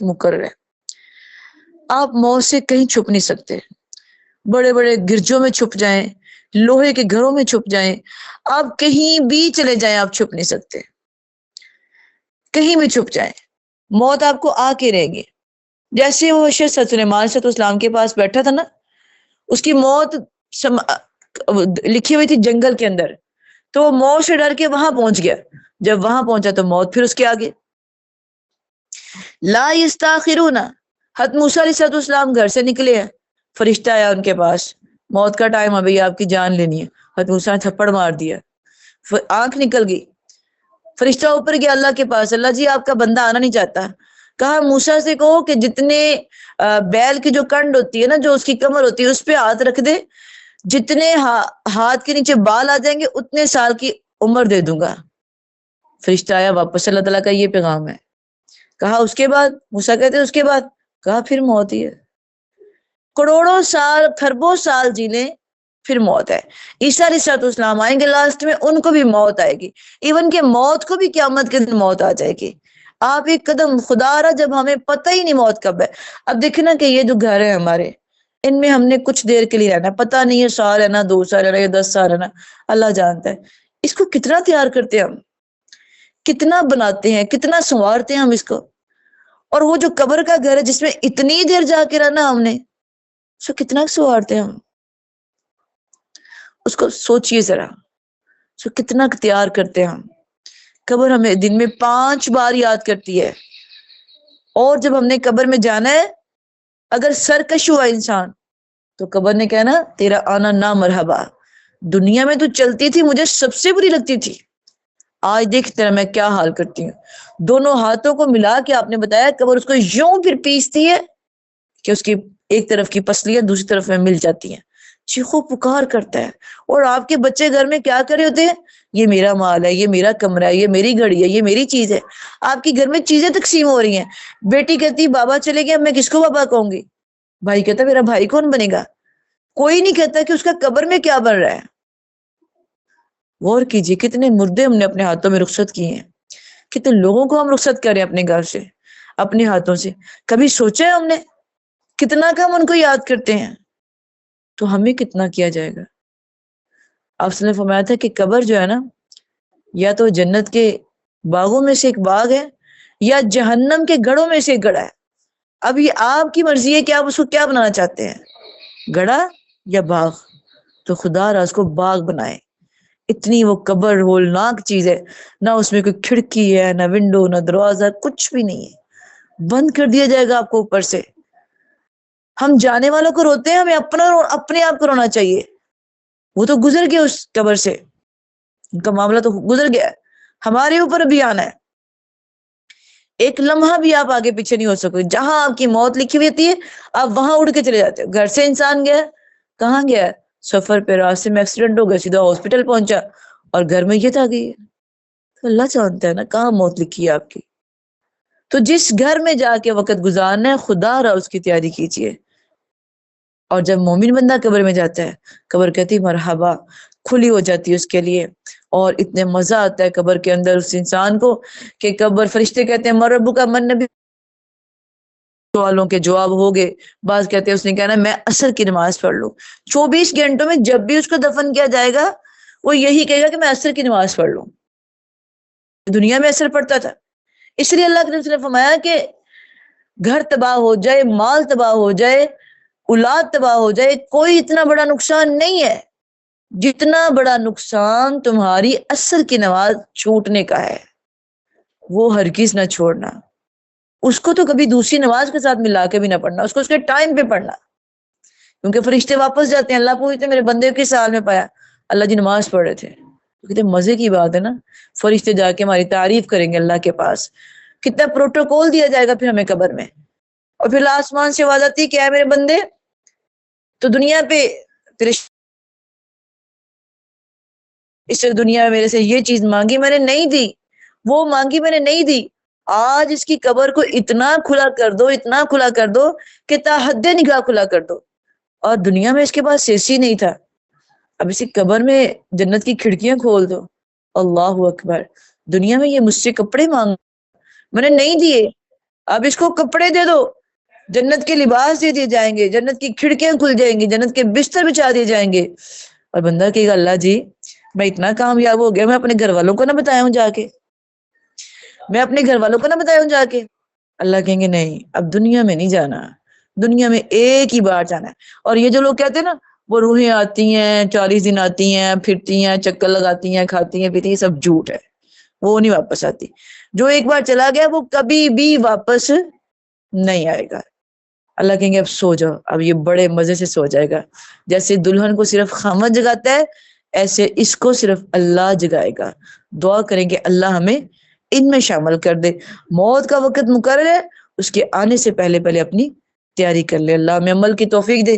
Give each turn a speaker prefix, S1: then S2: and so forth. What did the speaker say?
S1: مقرر ہے. آپ موت سے کہیں چھپ نہیں سکتے. بڑے بڑے گرجوں میں چھپ جائیں، لوہے کے گھروں میں چھپ جائیں، آپ کہیں بھی چلے جائیں، آپ چھپ نہیں سکتے. کہیں بھی چھپ جائیں، موت آپ کو آ کے رہے گی. جیسے وہ شخص سلیمان علیہ السلام کے پاس بیٹھا تھا نا، اس کی موت لکھی ہوئی تھی جنگل کے اندر، تو وہ موت سے ڈر کے وہاں پہنچ گیا. جب وہاں پہنچا تو موت پھر اس کے آگے. لا یستاخرون. حضرت موسیٰ علیہ السلام گھر سے نکلے ہیں، فرشتہ آیا ان کے پاس، موت کا ٹائم ابھی آپ کی جان لینی ہے. حضرت موسیٰ نے تھپڑ مار دیا، آنکھ نکل گئی. فرشتہ اوپر گیا اللہ کے پاس، اللہ جی آپ کا بندہ آنا نہیں چاہتا. کہا موسیٰ سے کہو کہ جتنے بیل کی جو کنڈ ہوتی ہے نا، جو اس کی کمر ہوتی ہے، اس پہ ہاتھ رکھ دے، جتنے ہاتھ کے نیچے بال آ جائیں گے اتنے سال کی عمر دے دوں گا. فرشتہ آیا واپس، اللہ تعالیٰ کا یہ پیغام ہے. کہا اس کے بعد؟ موسیٰ کہتے ہیں اس کے بعد. کہا پھر موت ہی ہے. کروڑوں سال، خربوں سال جی لیں، پھر موت ہے. عیسیٰ علیہ السلام آئیں گے لاسٹ میں، ان کو بھی موت آئے گی. ایون کہ موت کو بھی قیامت کے دن موت آ جائے گی. آپ ایک قدم خدا رہا، جب ہمیں پتہ ہی نہیں موت کب ہے. اب دیکھنا کہ یہ جو گھر ہے ہمارے، ان میں ہم نے کچھ دیر کے لیے رہنا، پتہ نہیں ہے سال ہے نا، 2 سال ہے نا، یا 10 سال ہے نا، اللہ جانتا ہے. اس کو کتنا تیار کرتے ہیں ہم، کتنا بناتے ہیں، کتنا سنوارتے ہیں ہم اس کو. اور وہ جو قبر کا گھر ہے جس میں اتنی دیر جا کے رہنا ہم نے، اس کو کتنا سنوارتے ہیں ہم. اس کو سوچئے ذرا، اس کو کتنا تیار کرتے ہیں ہم. قبر ہمیں دن میں 5 بار یاد کرتی ہے. اور جب ہم نے قبر میں جانا ہے، اگر سرکش ہوا انسان تو قبر نے کہنا تیرا آنا نہ مرحبا. دنیا میں تو چلتی تھی، مجھے سب سے بری لگتی تھی، آج دیکھ تیرا میں کیا حال کرتی ہوں. دونوں ہاتھوں کو ملا کے آپ نے بتایا قبر اس کو یوں پھر پیستی ہے کہ اس کی ایک طرف کی پسلیاں دوسری طرف میں مل جاتی ہیں. چیخو پکار کرتا ہے. اور آپ کے بچے گھر میں کیا کرے ہوتے ہیں؟ یہ میرا مال ہے، یہ میرا کمرہ ہے، یہ میری گھڑی ہے، یہ میری چیز ہے. آپ کے گھر میں چیزیں تقسیم ہو رہی ہیں. بیٹی کہتی بابا چلے گئے، اب میں کس کو بابا کہوں گی؟ بھائی کہتا میرا بھائی کون بنے گا؟ کوئی نہیں کہتا کہ اس کا قبر میں کیا بن رہا ہے. غور کیجئے کتنے مردے ہم نے اپنے ہاتھوں میں رخصت کیے ہیں، کتنے لوگوں کو ہم رخصت کریں اپنے گھر سے، اپنے ہاتھوں سے. کبھی سوچا ہے ہم نے کتنا کم ان کو یاد کرتے ہیں؟ تو ہمیں کتنا کیا جائے گا. آپ نے فرمایا تھا کہ قبر جو ہے نا، یا تو جنت کے باغوں میں سے ایک باغ ہے، یا جہنم کے گڑھوں میں سے ایک گڑھا ہے. اب یہ آپ کی مرضی ہے کہ آپ اس کو کیا بنانا چاہتے ہیں، گڑھا یا باغ. تو خدا را اس کو باغ بنائے. اتنی وہ قبر ہولناک چیز ہے، نہ اس میں کوئی کھڑکی ہے، نہ ونڈو، نہ دروازہ، کچھ بھی نہیں ہے. بند کر دیا جائے گا آپ کو اوپر سے. ہم جانے والوں کو روتے ہیں، ہمیں اپنے آپ کو رونا چاہیے. وہ تو گزر گئے اس قبر سے، ان کا معاملہ تو گزر گیا ہے. ہمارے اوپر بھی آنا ہے. ایک لمحہ بھی آپ آگے پیچھے نہیں ہو سکتے. جہاں آپ کی موت لکھی ہوئی ہوتی ہے آپ وہاں اڑ کے چلے جاتے ہو. گھر سے انسان گیا، کہاں گیا؟ سفر پہ، راستے میں ایکسیڈنٹ ہو گیا، سیدھا ہاسپٹل پہنچا اور گھر میں یہ آ گئی ہے. تو اللہ جانتا ہے نا کہاں موت لکھی ہے آپ کی. تو جس گھر میں جا کے وقت گزارنا ہے، خدا را اس کی تیاری کیجیے. اور جب مومن بندہ قبر میں جاتا ہے، قبر کہتی مرحبا، کھلی ہو جاتی ہے اس کے لیے. اور اتنے مزہ آتا ہے قبر کے اندر اس انسان کو کہ قبر فرشتے کہتے ہیں من ربک کا من نبی، سوالوں کے جواب ہو گئے. بعض کہتے ہیں اس نے کہنا میں عصر کی نماز پڑھ لوں. 24 گھنٹوں میں جب بھی اس کو دفن کیا جائے گا وہ یہی کہے گا کہ میں عصر کی نماز پڑھ لوں. دنیا میں عصر پڑھتا تھا. اس لیے اللہ کے نبی نے فرمایا کہ گھر تباہ ہو جائے، مال تباہ ہو جائے، اولاد تباہ ہو جائے، کوئی اتنا بڑا نقصان نہیں ہے جتنا بڑا نقصان تمہاری عصر کی نماز چھوٹنے کا ہے. وہ ہرگز نہ چھوڑنا. اس کو تو کبھی دوسری نماز کے ساتھ ملا کے بھی نہ پڑھنا، اس کو اس کے ٹائم پہ پڑھنا. کیونکہ فرشتے واپس جاتے ہیں، اللہ پوچھتے میرے بندے کس حال میں پایا؟ اللہ جی نماز پڑھ رہے تھے. کتنے مزے کی بات ہے نا. فرشتے جا کے ہماری تعریف کریں گے اللہ کے پاس. کتنا پروٹوکول دیا جائے گا پھر ہمیں قبر میں. اور پھر آسمان سے آواز آتی کیا ہے میرے بندے، تو دنیا پہ تیرے اس دنیا میں میرے سے یہ چیز مانگی میں نے نہیں دی، وہ مانگی میں نے نہیں دی. آج اس کی قبر کو اتنا کھلا کر دو، اتنا کھلا کر دو کہ تا حد نگاہ کھلا کر دو. اور دنیا میں اس کے پاس سیسی نہیں تھا، اب اسی قبر میں جنت کی کھڑکیاں کھول دو. اللہ اکبر. دنیا میں یہ مجھ سے کپڑے مانگ، میں نے نہیں دیے. اب اس کو کپڑے دے دو، جنت کے لباس دے دیے جائیں گے، جنت کی کھڑکیاں کھل جائیں گی، جنت کے بستر بچھا دیے جائیں گے، اور بندہ کہے گا اللہ جی میں اتنا کامیاب ہو گیا، میں اپنے گھر والوں کو نہ بتایا ہوں جا کے، میں اپنے گھر والوں کو نہ بتایا ہوں جا کے۔ اللہ کہیں گے نہیں، اب دنیا میں نہیں جانا، دنیا میں ایک ہی بار جانا ہے۔ اور یہ جو لوگ کہتے ہیں نا وہ روحیں آتی ہیں 40 دن آتی ہیں پھرتی ہیں چکر لگاتی ہیں کھاتی ہیں پیتی ہیں، سب جھوٹ ہے، وہ نہیں واپس آتی۔ جو ایک بار چلا گیا وہ کبھی بھی واپس نہیں آئے گا۔ اللہ کہیں گے اب سو جاؤ، اب یہ بڑے مزے سے سو جائے گا، جیسے دلہن کو صرف خامد جگاتا ہے ایسے اس کو صرف اللہ جگائے گا۔ دعا کریں گے اللہ ہمیں ان میں شامل کر دے۔ موت کا وقت مقرر ہے، اس کے آنے سے پہلے پہلے اپنی تیاری کر لے، اللہ ہمیں عمل کی توفیق دے۔